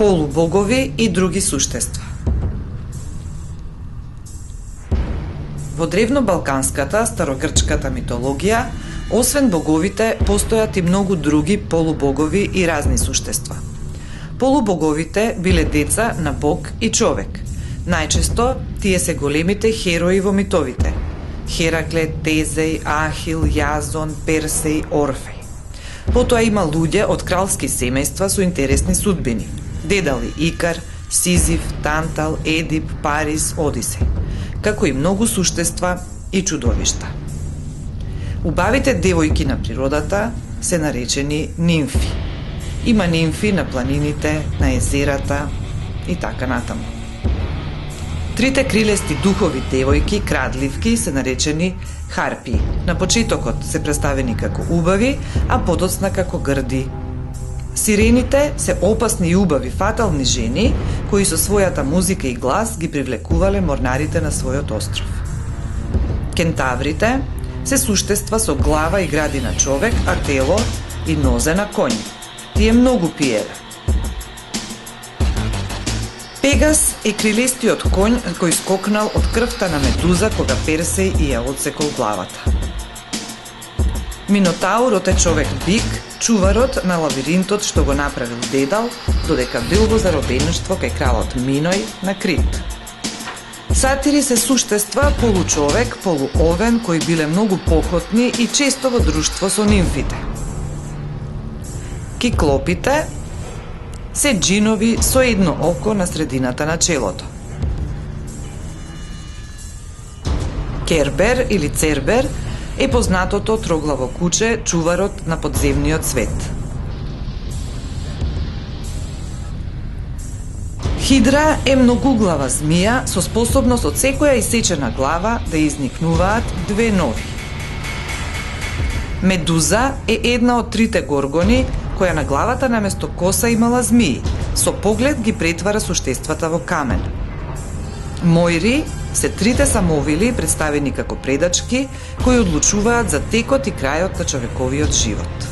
полубогови и други суштества. Во древнобалканската, старогрчката митологија, освен боговите, постојат и многу други полубогови и разни суштества. Полубоговите биле деца на бог и човек. Најчесто тие се големите херои во митовите: Херакле, Тезеј, Ахил, Јазон, Персеј, Орфеј. Потоа има луѓе од кралски семејства со интересни судбини: дедали Икар, Сизиф, Тантал, Едип, Парис, Одисеј, како и многу суштества и чудовишта. Убавите девојки на природата се наречени нимфи. Има нимфи на планините, на езерата и така натаму. Трите крилести духови девојки, крадливки, се наречени харпии. На почетокот се представени како убави, а подоцна како грди. Сирените се опасни и убави, фатални жени, кои со својата музика и глас ги привлекувале морнарите на својот остров. Кентаврите се суштества со глава и гради на човек, а тело и нозе на коњ. Тие многу пиеле. Пегас е крилестиот коњ кој скокнал од крвта на Медуза кога Персеј и ја одсекол главата. Минотаурот е човек бик, чуварот на лавиринтот што го направил Дедал, додека бил во заробеништво кај кралот Миној на Крит. Сатири се суштества получовек, полуовен, кои биле многу похотни и често во друштво со нимфите. Киклопите се джинови со едно око на средината на челото. Кербер или Цербер е познатото троглаво куче, чуварот на подземниот свет. Хидра е многуглава змија со способност од секоја исечена глава да изникнуваат две нови. Медуза е една од трите горгони која на главата наместо коса имала змии, со поглед ги претвара суштествата во камен. Мојри се трите самовили представени како предачки кои одлучуваат за текот и крајот на човековиот живот.